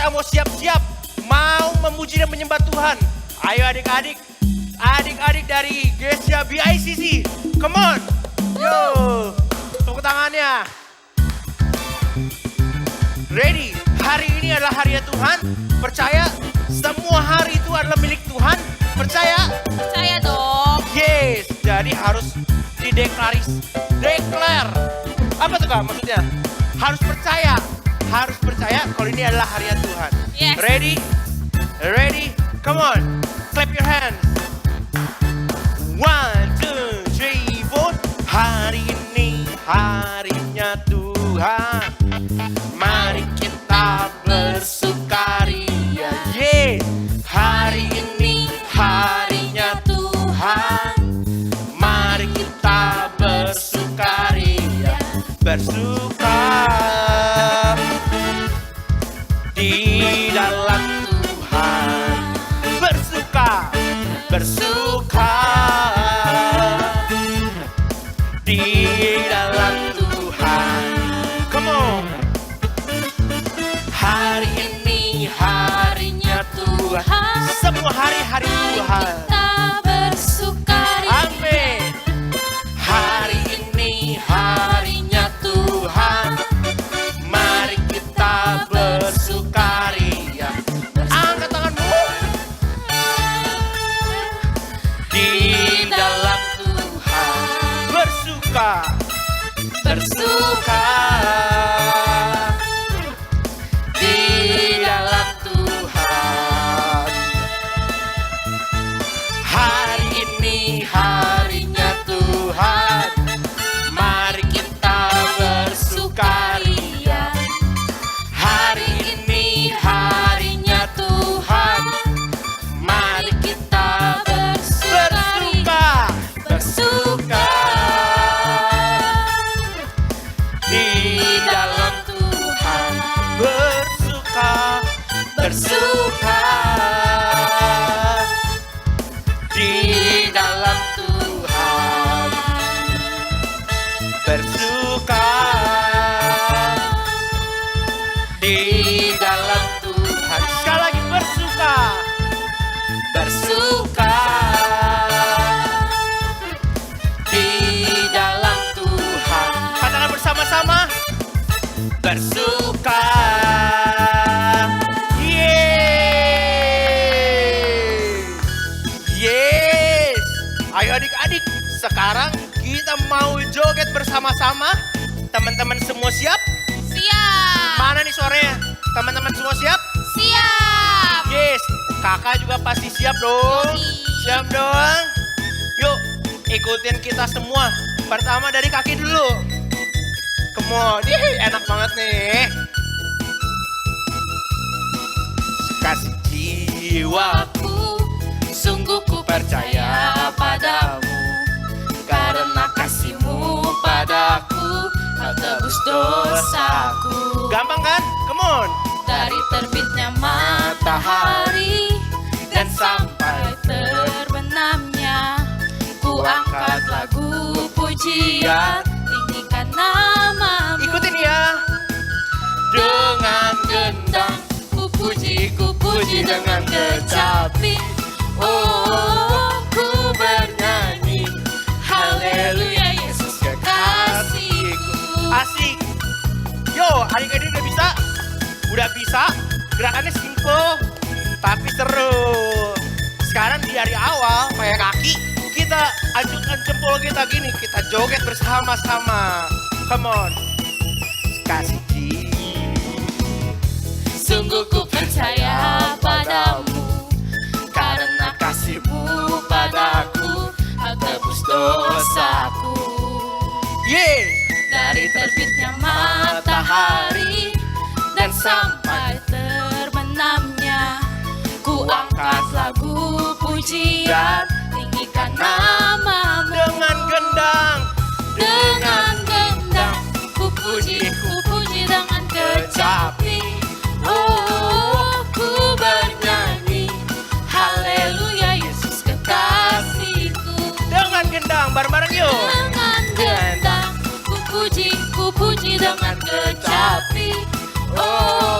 kita mau siap-siap, mau memuji dan menyembah Tuhan. Ayo adik-adik, adik-adik dari Gereja BICC, come on, yo, tepuk tangannya. Ready, hari ini adalah hari Tuhan, percaya semua hari itu adalah milik Tuhan, percaya? Percaya dong. Yes, jadi harus declare. Apa tuh kak maksudnya? Harus percaya kalau ini adalah hari Tuhan. Yes. Ready, come on, clap your hands. 1, 2, 3, 4. Hari ini harinya Tuhan, mari kita bersukaria. Yeah. Hari ini harinya Tuhan, mari kita bersukaria. Bersuka di dalam Tuhan, bersuka di dalam Tuhan. Come on. Hari ini harinya Tuhan, semua hari-hari Tuhan. Kita bersukaria. Amin. Hari ini harinya Tuhan, mari kita bersukaria. Angkat tanganmu. Di dalam Tuhan, bersuka. Di dalam Tuhan. Hari ini harinya Tuhan, mari kita bersukaria. Hari ini harinya Tuhan, mari kita bersuka. Di dalam Tuhan, bersuka. Di dalam Tuhan, bersuka. Di dalam Tuhan, sekali lagi bersuka. Di dalam Tuhan, katakan bersama-sama, bersuka. Yes. Ayo adik-adik, sekarang kita mau joget bersama-sama. Teman-teman semua siap? Siap. Mana nih suaranya? Teman-teman semua siap? Siap. Yes, kakak juga pasti siap dong. Yoi. Siap dong. Yuk, ikutin kita semua. Pertama dari kaki dulu. Come on, enak banget nih. Kasih jiwaku, sungguh ku percaya padamu, karena kasih-Mu padaku kau tebus dosaku. Gampang kan? Come on. Dari terbitnya matahari dan sampai terbenamnya, ku angkat lagu pujian, tinggikan nama-Mu. Ikutin ya. Dengan gendang ku puji dengan kecapi. oh, ku bernyanyi haleluya Yesus kekasihku. Asik. Yo, adik-adik udah bisa? Udah bisa? Gerakannya simple tapi seru. Sekarang dari awal kayak kaki, kita ajukan jempol kita gini, kita joget bersama-sama. Come on. Kasih Sungguh ku percaya padamu, karena kasih-Mu padaku kau tebus dosaku. yeah. Dari terbitnya matahari dan sampai terbenamnya, ku angkat lagu pujian, tinggikan nama-Mu. Dengan gendang ku puji dengan kecapi. Oh, ku bernyanyi haleluya Yesus kekasihku. dengan gendang bareng-bareng yuk. Dengan gendang ku puji dengan kecapi. Oh,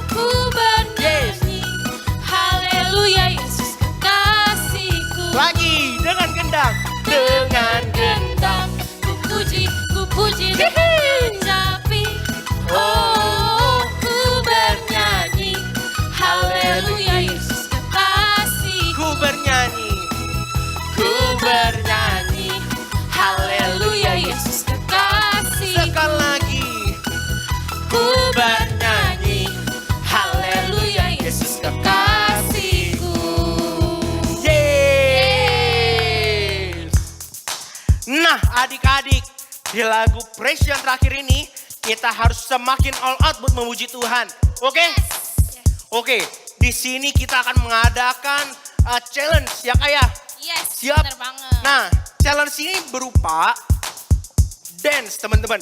ku bernyanyi puji dengan kecapi. Oh, ku bernyanyi, haleluya Yesus kekasih. Ku bernyanyi, Haleluya Yesus kekasih. sekali lagi. Ku bernyanyi, haleluya Yesus kekasihku. Yes. Nah, adik-adik, di lagu Praise yang terakhir ini kita harus semakin all out buat memuji Tuhan. Oke? Oke, di sini kita akan mengadakan challenge ya Kak. Yes, Siap. bener banget. Nah, challenge ini berupa dance teman-teman.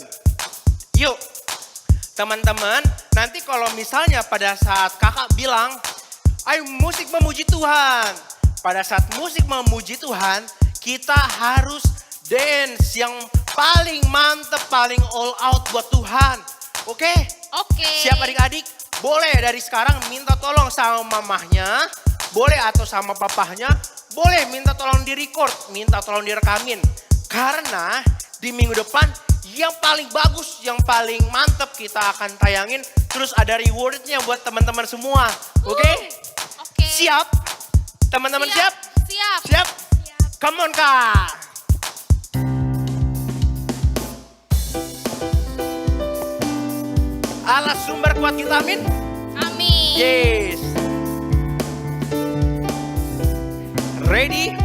Yuk, teman-teman, nanti kalau misalnya pada saat kakak bilang, ayo musik memuji Tuhan. Pada saat musik memuji Tuhan, kita harus dance yang paling mantep, paling all out buat Tuhan. Oke? Oke. Siap adik-adik? Boleh dari sekarang minta tolong sama mamahnya, boleh atau sama papahnya, boleh minta tolong di-record, minta tolong direkamin. Karena di minggu depan yang paling bagus, yang paling mantep kita akan tayangin. Terus ada rewardnya buat teman-teman semua. Oke? Oke. Siap? Teman-teman siap? Siap. Siap? Come on Kak. Allah sumber kuat kita, amin. Amin. Yes. Ready?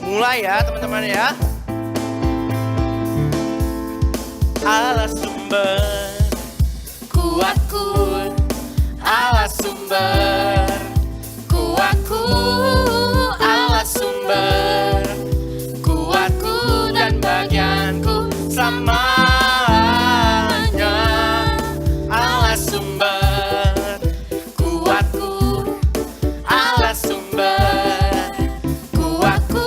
Mulai ya teman-teman ya. Allah sumber Kuatku, Allah sumber kuatku, Allah sumber kuatku dan bagianku selamanya. Allah sumber kuatku, Allah sumber kuatku,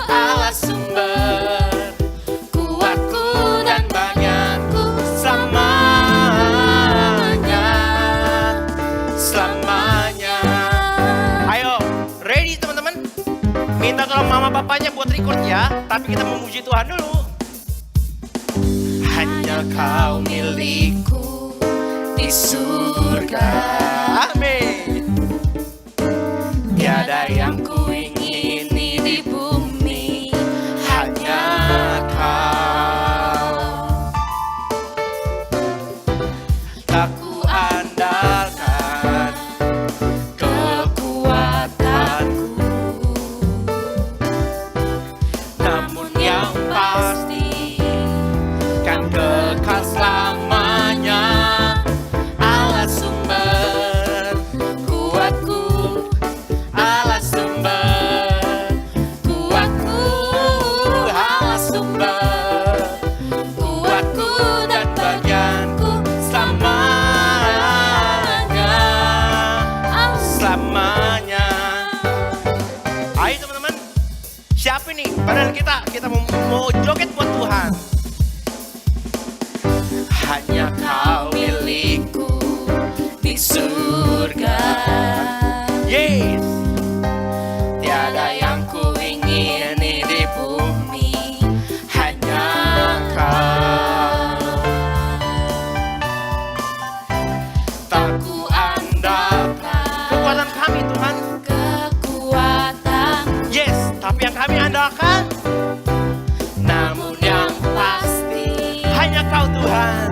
Allah sumber kuatku dan bagianku selamanya. Ayo, ready teman-teman? Minta tolong mama papanya buat record ya. Tapi kita memuji Tuhan dulu. Hanya kau milikku di surga. Amin. Tiada yang ku ingini di bumi, hanya kau. Tak ku andalkan kekuatanku. namun yang pasti kan kekal selamanya. Allah sumber kuatku, Allah sumber kuatku, Allah sumber kuatku dan bagianku selamanya, selamanya. Ayo teman-teman, siapa nih? Padahal kita mau joget buat Tuhan. Hanya kau milikku Di surga. Yes. Tiada yang ku ingini di bumi, hanya Kau tak ku andalkan kekuatan kami Tuhan. kekuatan, Yes, tapi yang kami andalkan namun yang pasti hanya kau Tuhan.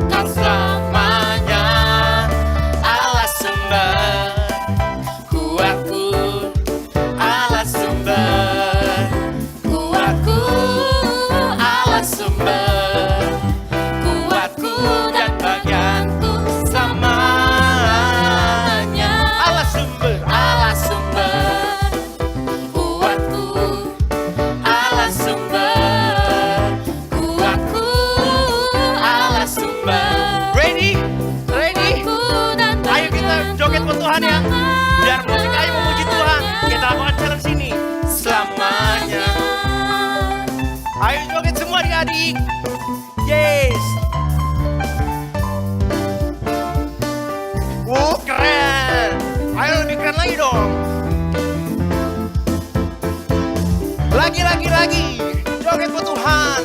Kau selamanya. Allah sumber kuatku, Allah sumber kuatku, Allah sumber kuatku dan bagianku selamanya. Allah sumber kuatku, Allah sumber kuatku, Allah sumber. Ready? ku dan Ayo kita joget buat Tuhan ya. Biar musik ayo memuji Tuhan. Kita lakukan challenge sini selamanya. Ayo joget semua adik-adik. Yes. Keren. Ayo lebih keren lagi dong. Lagi. Joget buat Tuhan.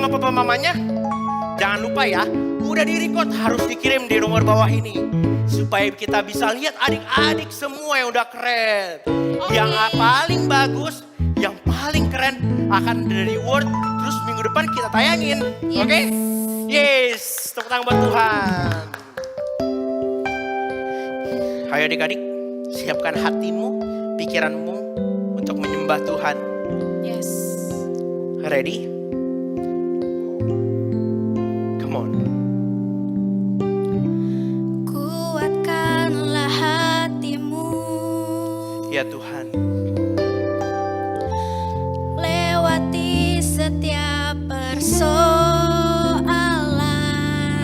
sama papa mamanya? Jangan lupa ya, udah di-record harus dikirim di nomor bawah ini. Supaya kita bisa lihat adik-adik semua yang udah keren. Yang paling bagus, yang paling keren akan ada reward. Terus minggu depan kita tayangin. Yes. Oke? Yes, tepuk tangan buat Tuhan. Ayo adik-adik, siapkan hatimu, pikiranmu untuk menyembah Tuhan. Yes. Ready? Come on. Kuatkanlah hatimu. Ya Tuhan. Lewati setiap persoalan.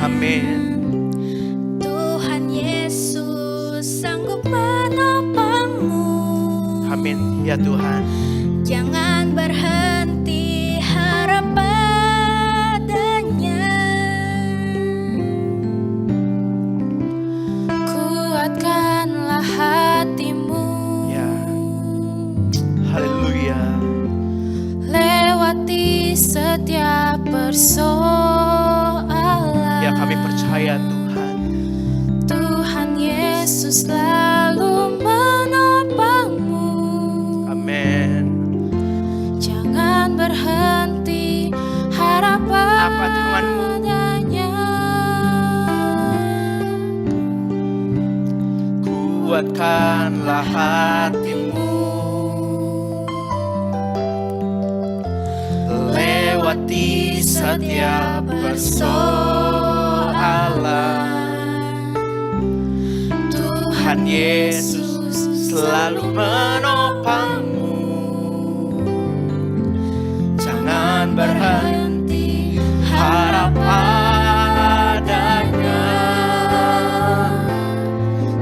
Amin. Tuhan Yesus sanggup menopangmu. Amin. Ya Tuhan. Jangan berhenti harap padanya. Kuatkanlah hatimu. Ya. Haleluya. Lewati setiap persoalan. Ya kami percaya Tuhan. Tuhan Yesus selalu menopangmu. Amin. Jangan berhenti harap Angkat tanganmu. padanya. Kuatkanlah hatimu. Lewati setiap persoalan. Tuhan Yesus selalu menopangmu. Jangan berhenti harap padanya.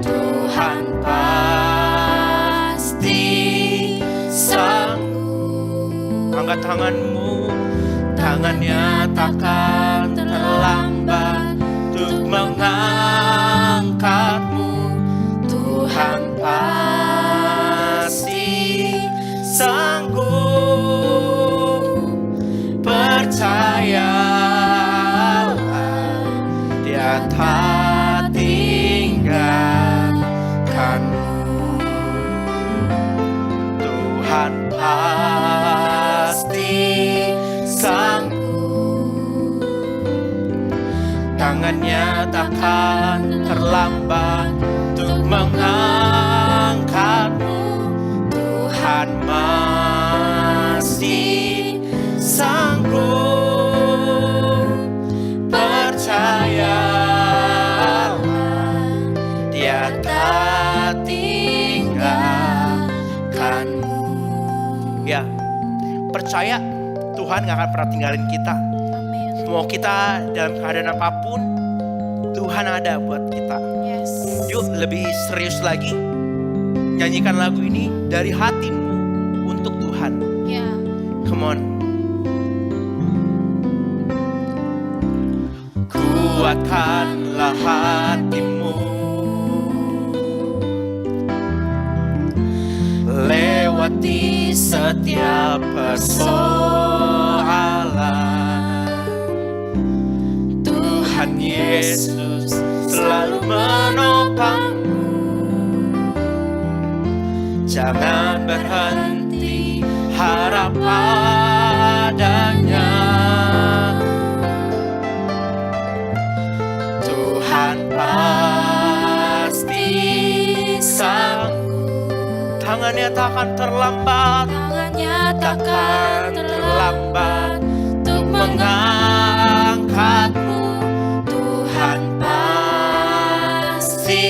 Tuhan pasti sanggup. Angkat tanganmu, tangannya takkan terlambat untuk mengangkatmu. Tuhan pasti sanggup. Percayalah, Dia tak tinggalkanmu. Tuhan pasti sanggup. Tangannya takkan terlambat untuk mengangkatmu. Tuhan masih sanggup. Percayalah, Dia tak tinggalkanmu. Ya, percaya Tuhan gak akan pernah tinggalin kita. Amin. Mau kita dalam keadaan apapun, Tuhan ada buat kita. Yes. Yuk lebih serius lagi, nyanyikan lagu ini dari hatimu untuk Tuhan. Ya. Come on. Kuatkanlah hatimu. Lewati setiap persoalan. Tuhan Yesus selalu menopangmu. Jangan berhenti harap padanya. Tuhan pasti sanggup. Tangannya takkan terlambat, Tangannya takkan terlambat untuk mengangkatmu. Tuhan pasti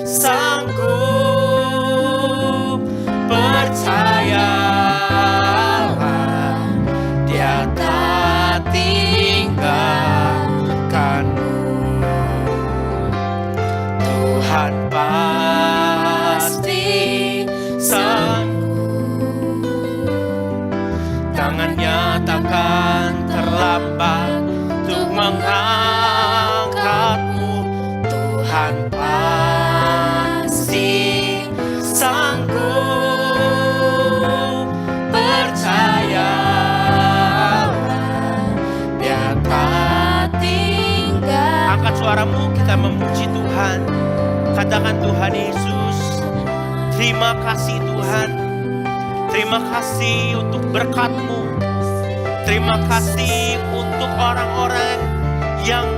sanggup. Percayalah, Dia tak tinggalkanmu. Tuhan pasti sanggup. Tangannya takkan terlambat untuk mengangkatmu. Tuhan pasti sanggup. Percayalah, Angkat suaramu, kita memuji Tuhan. Katakan Tuhan Yesus, terima kasih Tuhan. Terima kasih untuk berkat-Mu. Terima kasih untuk orang-orang yang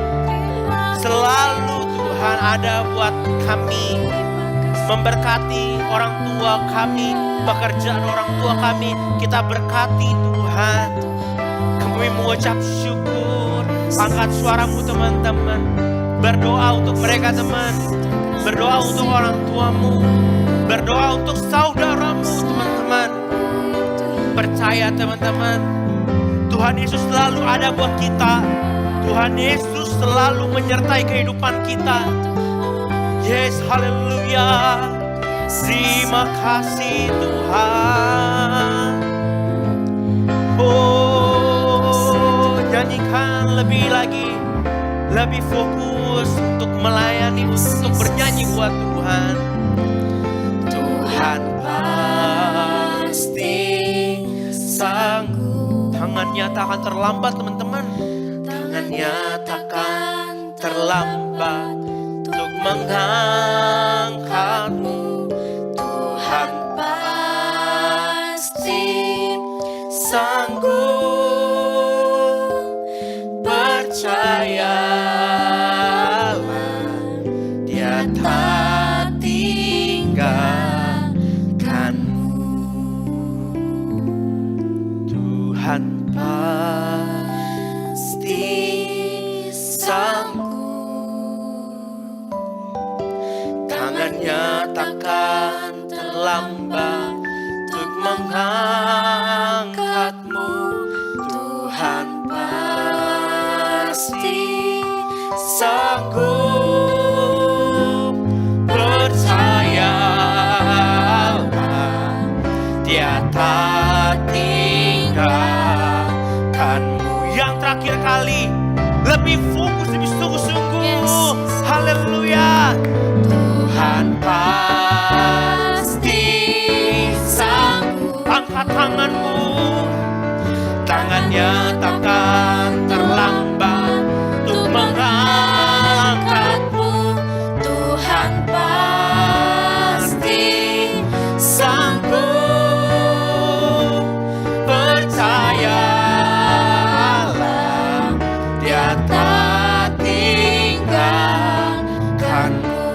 selalu Tuhan ada buat kami. Memberkati orang tua kami, pekerjaan orang tua kami. Kita berkati Tuhan. Kami mengucap syukur. Angkat suaramu teman-teman. Berdoa untuk mereka teman. Berdoa untuk orang tuamu. Berdoa untuk saudaramu teman-teman. Percaya teman-teman. Tuhan Yesus selalu ada buat kita. Tuhan Yesus selalu menyertai kehidupan kita. Yes, haleluya. Terima kasih Tuhan. Oh, nyanyikan lebih lagi. Lebih fokus untuk melayani, untuk bernyanyi buat Tuhan. Tuhan pasti sanggup. Tangannya tak akan terlambat teman-teman. Tangannya takkan terlambat untuk mengangkatmu. Tuhan pasti sanggup. Percayalah, Dia tak tinggalkanmu. Tuhan pasti sanggup. Tangannya takkan terlambat untuk mengangkatmu. Tuhan pasti sanggup. Percayalah, Dia tak tinggalkanmu. Yang terakhir kali, lebih fokus, lebih sungguh-sungguh. Haleluya. Tuhan pasti sanggup. Angkat tanganmu. Tangannya takkan terlambat untuk mengangkatmu. Tuhan pasti sanggup. Percayalah, Dia tak tinggalkanmu.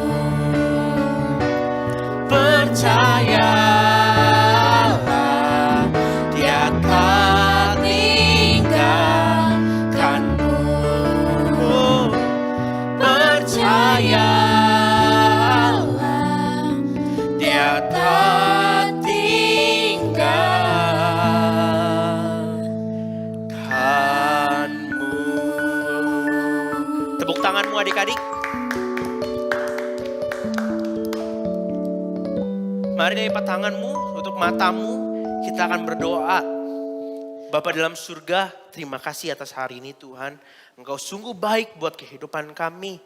Percayalah, Dia tak tinggalkanmu. Percayalah, Dia tak tinggalkanmu. Tepuk tanganmu adik-adik. Mari lipat tanganmu, tutup matamu, kita akan berdoa. Bapa dalam surga, terima kasih atas hari ini Tuhan. Engkau sungguh baik buat kehidupan kami.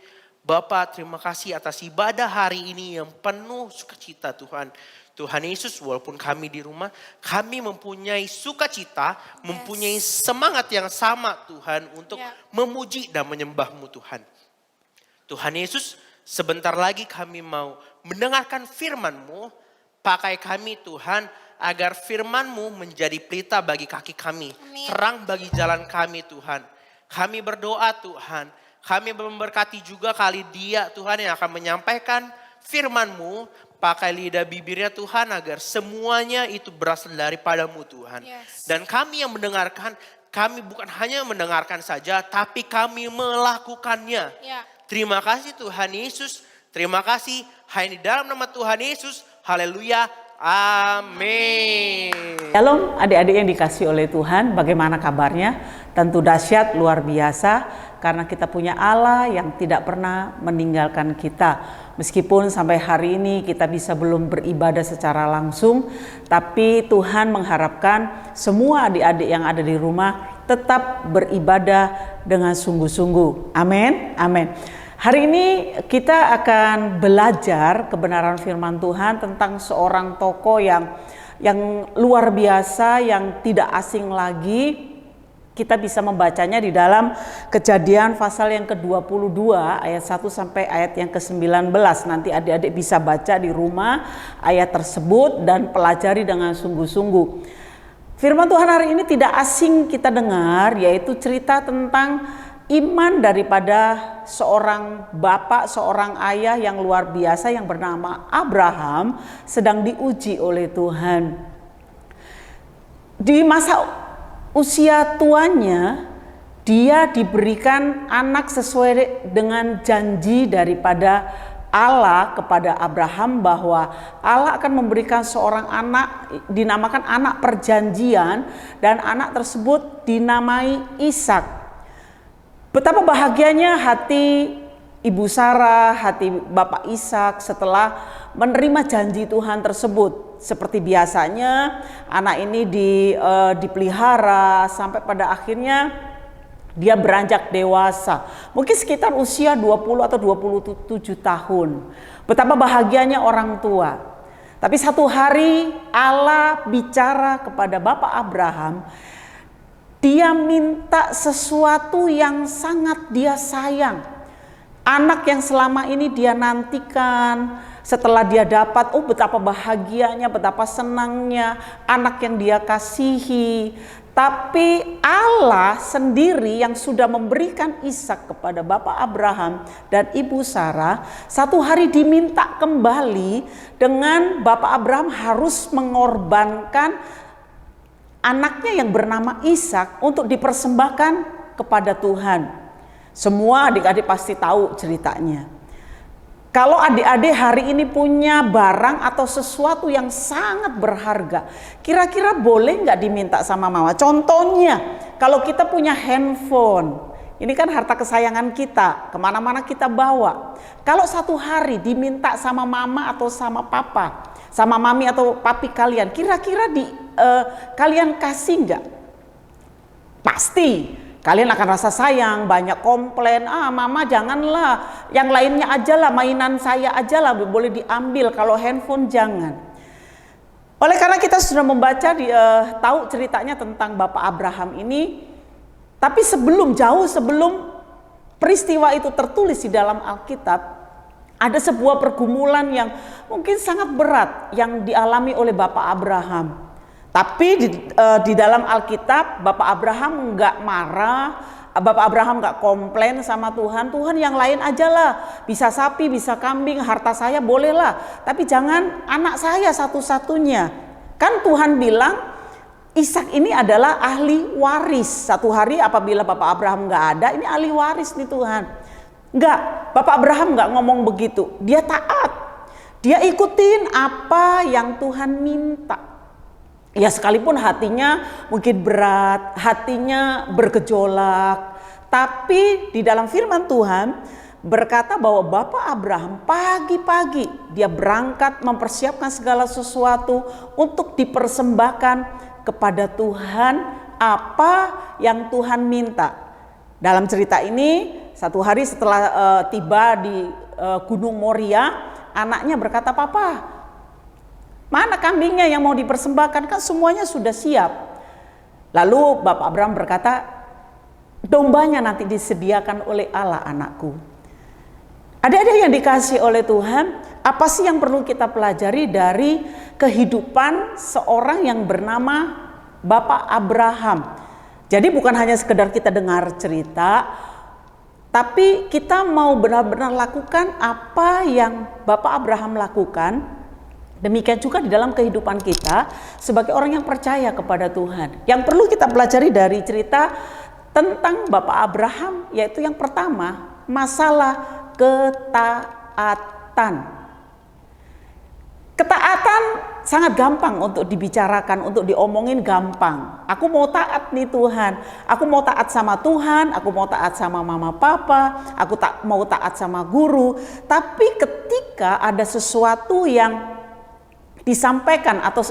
Bapa, terima kasih atas ibadah hari ini yang penuh sukacita Tuhan. Tuhan Yesus, walaupun kami di rumah, kami mempunyai sukacita, mempunyai semangat yang sama Tuhan untuk memuji dan menyembah-Mu Tuhan. Tuhan Yesus, sebentar lagi kami mau mendengarkan firman-Mu. Pakai kami Tuhan, agar firman-Mu menjadi pelita bagi kaki kami. Amin. Terang bagi jalan kami Tuhan. Kami berdoa Tuhan. Kami memberkati juga kali dia Tuhan yang akan menyampaikan firman-Mu. Pakai lidah bibirnya Tuhan agar semuanya itu berasal daripada-Mu Tuhan. Yes. Dan kami yang mendengarkan, kami bukan hanya mendengarkan saja, tapi kami melakukannya. Ya. Terima kasih Tuhan Yesus. Terima kasih hanya di dalam nama Tuhan Yesus. Haleluya. Amin. Shalom adik-adik yang dikasih oleh Tuhan, bagaimana kabarnya? Tentu dahsyat, luar biasa, karena kita punya Allah yang tidak pernah meninggalkan kita. Meskipun sampai hari ini kita bisa belum beribadah secara langsung, tapi Tuhan mengharapkan semua adik-adik yang ada di rumah tetap beribadah dengan sungguh-sungguh. Amin, amin. Hari ini kita akan belajar kebenaran firman Tuhan tentang seorang tokoh yang luar biasa, yang tidak asing lagi Kita bisa membacanya di dalam Kejadian pasal yang ke-22 ayat 1 sampai ayat yang ke-19. Nanti adik-adik bisa baca di rumah ayat tersebut dan pelajari dengan sungguh-sungguh. Firman Tuhan hari ini tidak asing kita dengar, yaitu cerita tentang iman daripada seorang bapak, seorang ayah yang luar biasa yang bernama Abraham sedang diuji oleh Tuhan. Di masa usia tuanya, dia diberikan anak sesuai dengan janji daripada Allah kepada Abraham, bahwa Allah akan memberikan seorang anak dinamakan anak perjanjian, dan anak tersebut dinamai Ishak. Betapa bahagianya hati Ibu Sarah, hati Bapak Ishak setelah menerima janji Tuhan tersebut. Seperti biasanya anak ini dipelihara sampai pada akhirnya dia beranjak dewasa. Mungkin sekitar usia 20 atau 27 tahun. Betapa bahagianya orang tua. Tapi satu hari Allah bicara kepada Bapak Abraham. Dia minta sesuatu yang sangat dia sayang. Anak yang selama ini dia nantikan, setelah dia dapat, betapa bahagianya, betapa senangnya anak yang dia kasihi. Tapi Allah sendiri yang sudah memberikan Ishak kepada Bapak Abraham dan Ibu Sarah, satu hari diminta kembali dengan Bapak Abraham harus mengorbankan anaknya yang bernama Ishak untuk dipersembahkan kepada Tuhan. Semua adik-adik pasti tahu ceritanya. Kalau adik-adik hari ini punya barang atau sesuatu yang sangat berharga, kira-kira boleh nggak diminta sama mama? Contohnya, kalau kita punya handphone, ini kan harta kesayangan kita, kemana-mana kita bawa. Kalau satu hari diminta sama mama atau sama papa, sama mami atau papi kalian, kira-kira kalian kasih nggak? Pasti. Kalian akan rasa sayang, banyak komplain, mama janganlah, yang lainnya aja lah, mainan saya aja lah boleh diambil, kalau handphone jangan. Oleh karena kita sudah membaca, tahu ceritanya tentang Bapak Abraham ini, tapi jauh sebelum peristiwa itu tertulis di dalam Alkitab, ada sebuah pergumulan yang mungkin sangat berat yang dialami oleh Bapak Abraham. Tapi di dalam Alkitab Bapak Abraham nggak marah, Bapak Abraham nggak komplain sama Tuhan. Tuhan yang lain aja lah, bisa sapi, bisa kambing, harta saya bolehlah, tapi jangan anak saya satu-satunya. Kan Tuhan bilang Ishak ini adalah ahli waris. Satu hari apabila Bapak Abraham nggak ada, ini ahli waris nih Tuhan. Nggak, Bapak Abraham nggak ngomong begitu. Dia taat, dia ikutin apa yang Tuhan minta. Ya sekalipun hatinya mungkin berat, hatinya bergejolak, tapi di dalam firman Tuhan berkata bahwa Bapak Abraham pagi-pagi dia berangkat mempersiapkan segala sesuatu untuk dipersembahkan kepada Tuhan apa yang Tuhan minta. Dalam cerita ini, satu hari setelah tiba di Gunung Moria, anaknya berkata, "Papa, mana kambingnya yang mau dipersembahkan? Kan semuanya sudah siap." Lalu Bapak Abraham berkata, "Dombanya nanti disediakan oleh Allah, anakku." Adik-adik yang dikasih oleh Tuhan, apa sih yang perlu kita pelajari dari kehidupan seorang yang bernama Bapak Abraham? Jadi bukan hanya sekedar kita dengar cerita, tapi kita mau benar-benar lakukan apa yang Bapak Abraham lakukan. Demikian juga di dalam kehidupan kita sebagai orang yang percaya kepada Tuhan. Yang perlu kita pelajari dari cerita tentang Bapak Abraham, yaitu yang pertama, masalah ketaatan. Ketaatan sangat gampang untuk dibicarakan, untuk diomongin gampang. Aku mau taat nih Tuhan, aku mau taat sama Tuhan, aku mau taat sama mama papa, aku mau taat sama guru. Tapi ketika ada sesuatu yang disampaikan atau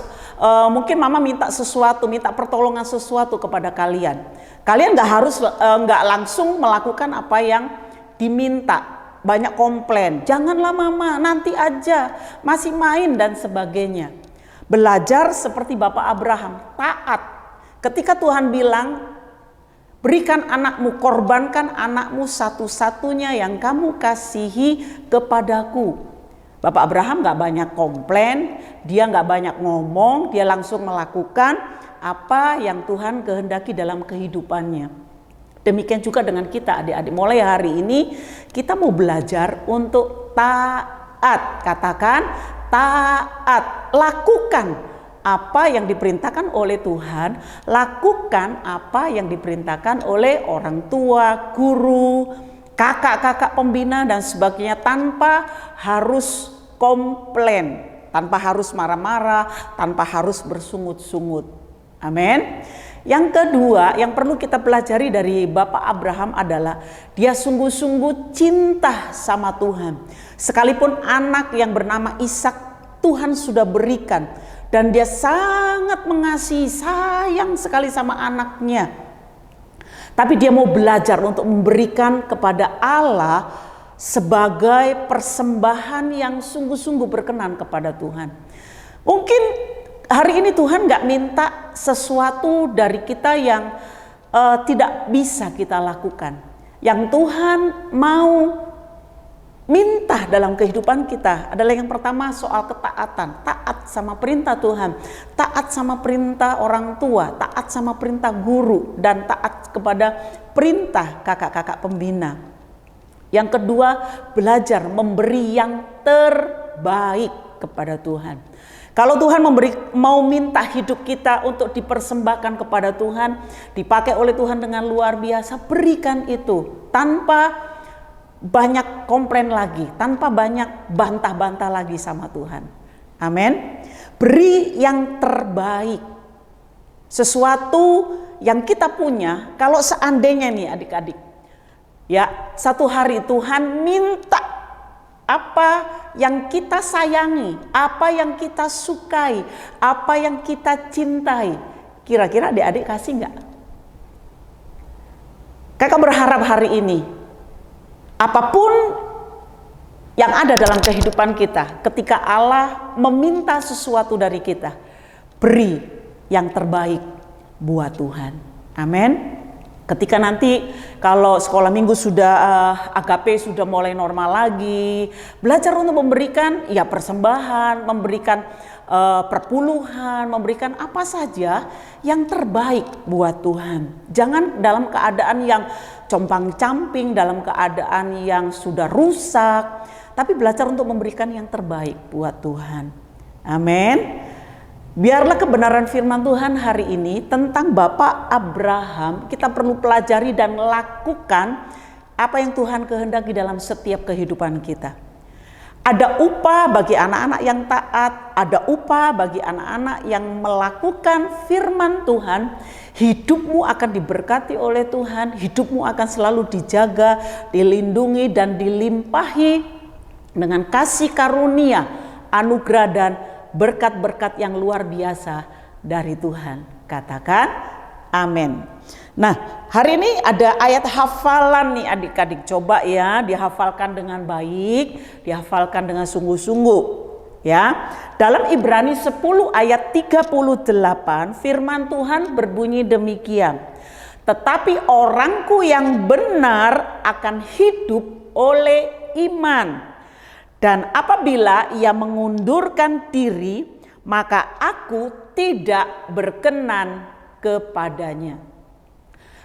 mungkin mama minta sesuatu, minta pertolongan sesuatu kepada kalian, kalian nggak langsung melakukan apa yang diminta. Banyak komplain, janganlah mama, nanti aja, masih main dan sebagainya. Belajar seperti Bapak Abraham, taat. Ketika Tuhan bilang Berikan anakmu, korbankan anakmu satu-satunya yang kamu kasihi kepadaku. Bapak Abraham gak banyak komplain, dia gak banyak ngomong, dia langsung melakukan apa yang Tuhan kehendaki dalam kehidupannya. Demikian juga dengan kita adik-adik, mulai hari ini kita mau belajar untuk taat. Katakan taat, lakukan apa yang diperintahkan oleh Tuhan, lakukan apa yang diperintahkan oleh orang tua, guru, kakak-kakak pembina dan sebagainya tanpa harus komplain, tanpa harus marah-marah, tanpa harus bersungut-sungut. Amin. Yang kedua yang perlu kita pelajari dari Bapak Abraham adalah dia sungguh-sungguh cinta sama Tuhan. Sekalipun anak yang bernama Ishak Tuhan sudah berikan, dan dia sangat mengasihi, sayang sekali sama anaknya. Tapi dia mau belajar untuk memberikan kepada Allah sebagai persembahan yang sungguh-sungguh berkenan kepada Tuhan. Mungkin hari ini Tuhan gak minta sesuatu dari kita yang tidak bisa kita lakukan. Yang Tuhan mau minta dalam kehidupan kita adalah yang pertama soal ketaatan. Taat sama perintah Tuhan, taat sama perintah orang tua, taat sama perintah guru, dan taat kepada perintah kakak-kakak pembina. Yang kedua, belajar memberi yang terbaik kepada Tuhan. Kalau Tuhan mau minta hidup kita untuk dipersembahkan kepada Tuhan, dipakai oleh Tuhan dengan luar biasa, berikan itu tanpa banyak komplain lagi, tanpa banyak bantah-bantah lagi sama Tuhan. Amin. Beri yang terbaik. Sesuatu yang kita punya, kalau seandainya nih adik-adik, ya satu hari Tuhan minta apa yang kita sayangi, apa yang kita sukai, apa yang kita cintai, kira-kira adik-adik kasih nggak? Kakak berharap hari ini apapun yang ada dalam kehidupan kita, ketika Allah meminta sesuatu dari kita, beri yang terbaik buat Tuhan. Amin. Ketika nanti kalau sekolah minggu sudah AKP sudah mulai normal lagi, belajar untuk memberikan ya persembahan, memberikan perpuluhan, memberikan apa saja yang terbaik buat Tuhan. Jangan dalam keadaan yang compang-camping, dalam keadaan yang sudah rusak, tapi belajar untuk memberikan yang terbaik buat Tuhan. Amin. Biarlah kebenaran firman Tuhan hari ini tentang Bapak Abraham kita perlu pelajari dan lakukan apa yang Tuhan kehendaki dalam setiap kehidupan kita. Ada upah bagi anak-anak yang taat, ada upah bagi anak-anak yang melakukan firman Tuhan. Hidupmu akan diberkati oleh Tuhan, hidupmu akan selalu dijaga, dilindungi dan dilimpahi dengan kasih karunia, anugerah dan berkat-berkat yang luar biasa dari Tuhan. Katakan amin. Nah, hari ini ada ayat hafalan nih adik-adik. Coba ya dihafalkan dengan baik, dihafalkan dengan sungguh-sungguh. Ya, dalam Ibrani 10 ayat 38 firman Tuhan berbunyi demikian. Tetapi orangku yang benar akan hidup oleh iman. Dan apabila ia mengundurkan diri, maka aku tidak berkenan kepadanya.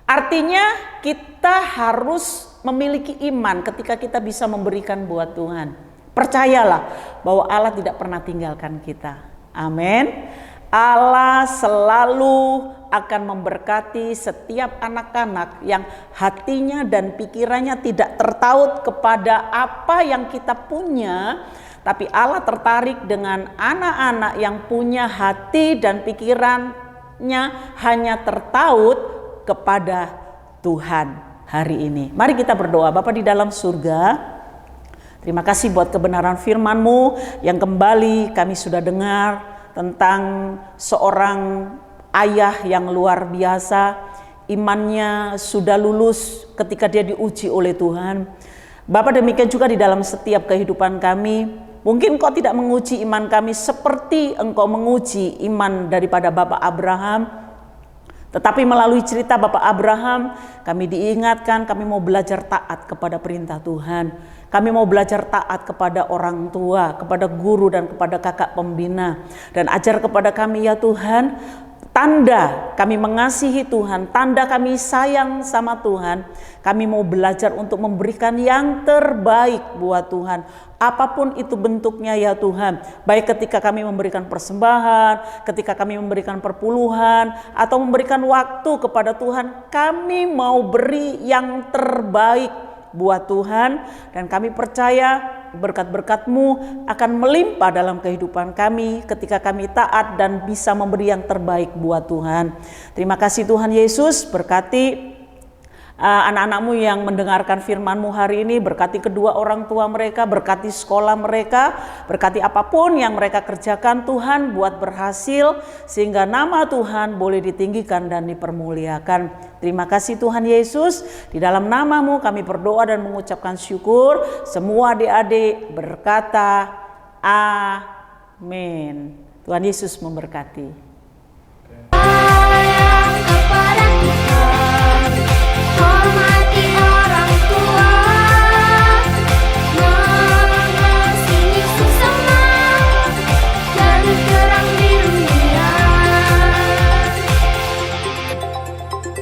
Artinya kita harus memiliki iman ketika kita bisa memberikan buat Tuhan. Percayalah bahwa Allah tidak pernah tinggalkan kita. Amin. Allah selalu akan memberkati setiap anak-anak yang hatinya dan pikirannya tidak tertaut kepada apa yang kita punya, tapi Allah tertarik dengan anak-anak yang punya hati dan pikirannya hanya tertaut kepada Tuhan hari ini. Mari kita berdoa. Bapa di dalam surga, terima kasih buat kebenaran firman-Mu yang kembali kami sudah dengar tentang seorang ayah yang luar biasa, imannya sudah lulus ketika dia diuji oleh Tuhan. Bapak, demikian juga di dalam setiap kehidupan kami. Mungkin Engkau tidak menguji iman kami seperti Engkau menguji iman daripada Bapak Abraham. Tetapi melalui cerita Bapak Abraham, kami diingatkan kami mau belajar taat kepada perintah Tuhan. Kami mau belajar taat kepada orang tua, kepada guru dan kepada kakak pembina. Dan ajar kepada kami ya Tuhan, tanda kami mengasihi Tuhan, tanda kami sayang sama Tuhan. Kami mau belajar untuk memberikan yang terbaik buat Tuhan. Apapun itu bentuknya ya Tuhan. Baik ketika kami memberikan persembahan, ketika kami memberikan perpuluhan, atau memberikan waktu kepada Tuhan. Kami mau beri yang terbaik buat Tuhan. Dan kami percaya berkat-berkat-Mu akan melimpah dalam kehidupan kami ketika kami taat dan bisa memberi yang terbaik buat Tuhan. Terima kasih Tuhan Yesus, berkati anak-anak-Mu yang mendengarkan firman-Mu hari ini, berkati kedua orang tua mereka, berkati sekolah mereka, berkati apapun yang mereka kerjakan Tuhan, buat berhasil sehingga nama Tuhan boleh ditinggikan dan dipermuliakan. Terima kasih Tuhan Yesus, di dalam nama-Mu kami berdoa dan mengucapkan syukur. Semua adik-adik berkata amin. Tuhan Yesus memberkati.